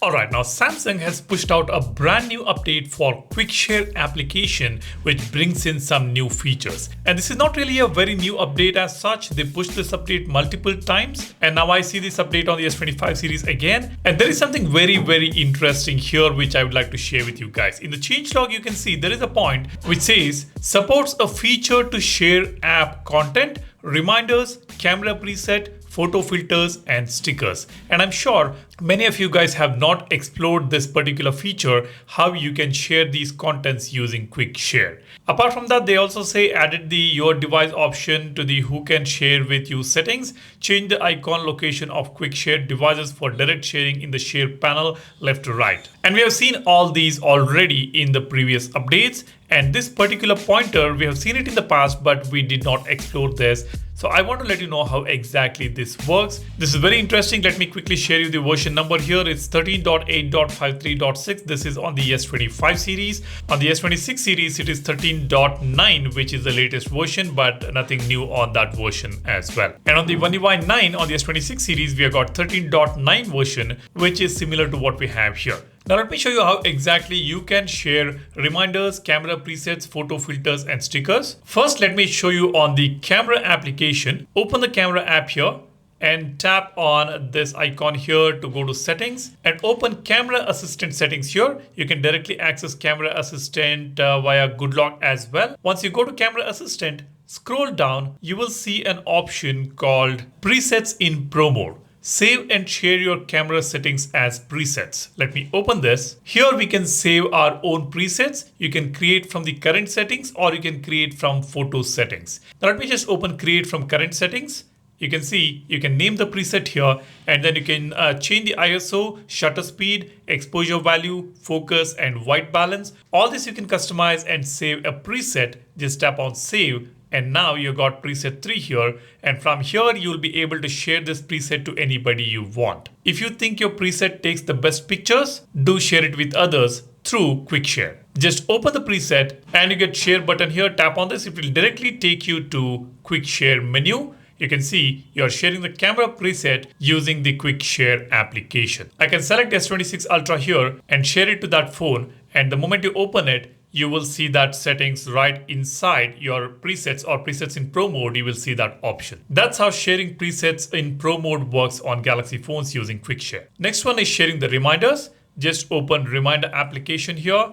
Alright, now Samsung has pushed out a brand new update for Quick Share application, which brings in some new features. And this is not really a very new update as such. They pushed this update multiple times, and now I see this update on the S25 series again. And there is something very interesting here which I would like to share with you guys. In the changelog, you can see there is a point which says supports a feature to share app content, reminders, camera preset, photo filters and stickers. And I'm sure many of you guys have not explored this particular feature, how you can share these contents using Quick Share. Apart from that, they also say added the your device option to the who can share with you settings, change the icon location of Quick Share devices for direct sharing in the share panel left to right. And we have seen all these already in the previous updates. And this particular pointer, we have seen it in the past, but we did not explore this. So I want to let you know how exactly this works. This is very interesting. Let me quickly share you the version number here. It's 13.8.53.6. This is on the S25 series. On the S26 series, it is 13.9, which is the latest version, but nothing new on that version as well. And on the One UI 9 on the S26 series, we have got 13.9 version, which is similar to what we have here. Now let me show you how exactly you can share reminders, camera presets, photo filters and stickers. First, let me show you on the camera application. Open the camera app here and tap on this icon here to go to settings and open camera assistant settings here. You can directly access camera assistant via Good Lock as well. Once you go to camera assistant, scroll down, you will see an option called presets in Pro mode. Save and share your camera settings as presets. Let me open this. Here we can save our own presets. You can create from the current settings or you can create from photo settings. Now let me just open create from current settings. You can see you can name the preset here and then you can change the ISO, shutter speed, exposure value, focus and white balance. All this you can customize and save a preset. Just tap on save. And now you got preset 3 here. And from here, you'll be able to share this preset to anybody you want. If you think your preset takes the best pictures, do share it with others through Quick Share. Just open the preset and you get share button here. Tap on this. It will directly take you to Quick Share menu. You can see you're sharing the camera preset using the Quick Share application. I can select S26 Ultra here and share it to that phone. And the moment you open it, you will see that settings right inside your presets or presets in Pro mode. You will see that option. That's how sharing presets in Pro mode works on Galaxy phones using Quick Share. Next one is sharing the reminders. Just open reminder application here.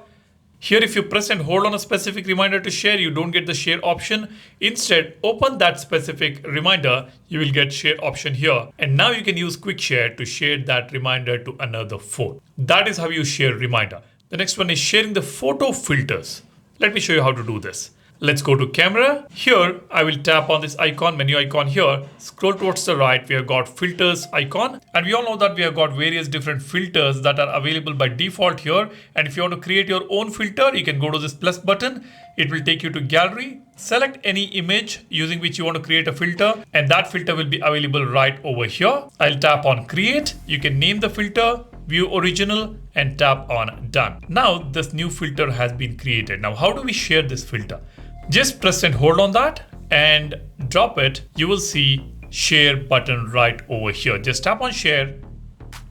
Here, if you press and hold on a specific reminder to share, you don't get the share option. Instead, open that specific reminder, you will get share option here. And now you can use Quick Share to share that reminder to another phone. That is how you share reminder. The next one is sharing the photo filters. Let me show you how to do this. Let's go to camera. Here, I will tap on this icon, menu icon here. Scroll towards the right, we have got filters icon. And we all know that we have got various different filters that are available by default here. And if you want to create your own filter, you can go to this plus button. It will take you to gallery. Select any image using which you want to create a filter. And that filter will be available right over here. I'll tap on create. You can name the filter, view original and tap on done. Now this new filter has been created. Now how do we share this filter? Just press and hold on that and drop it. You will see share button right over here. Just tap on share.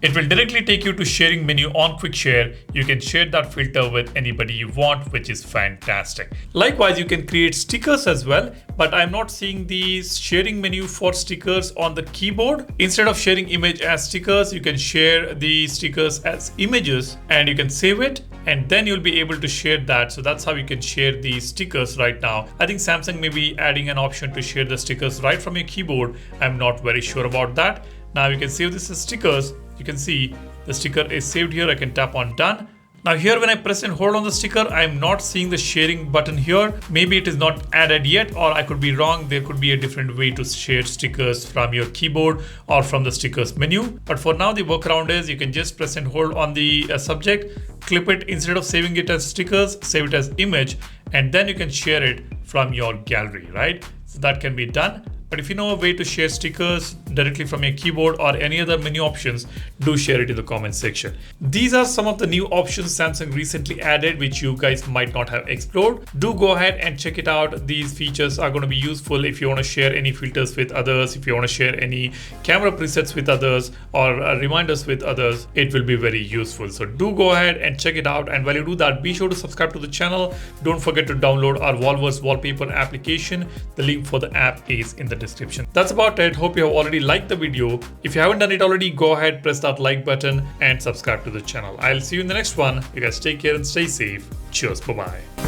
It will directly take you to sharing menu on Quick Share. You can share that filter with anybody you want, which is fantastic. Likewise, you can create stickers as well, but I'm not seeing the sharing menu for stickers on the keyboard. Instead of sharing image as stickers, you can share the stickers as images and you can save it. And then you'll be able to share that. So that's how you can share the stickers right now. I think Samsung may be adding an option to share the stickers right from your keyboard. I'm not very sure about that. Now you can save this as stickers. You can see the sticker is saved here. I can tap on done. Now here when I press and hold on the sticker, I am not seeing the sharing button here. Maybe it is not added yet, or I could be wrong. There could be a different way to share stickers from your keyboard or from the stickers menu. But for now, the workaround is you can just press and hold on the subject, clip it instead of saving it as stickers, save it as image, and then you can share it from your gallery, right? So that can be done. But if you know a way to share stickers directly from your keyboard or any other menu options, do share it in the comment section. These are some of the new options Samsung recently added which you guys might not have explored. Do go ahead and check it out. These features are going to be useful if you want to share any filters with others, if you want to share any camera presets with others, or reminders with others. It will be very useful. So do go ahead and check it out. And while you do that, be sure to subscribe to the channel. Don't forget to download our Walverse wallpaper application. The link for the app is in the description. That's about it. Hope you have already liked the video. If you haven't done it already, go ahead, press that like button and subscribe to the channel. I'll see you in the next one. You guys take care and stay safe. Cheers. Bye-bye.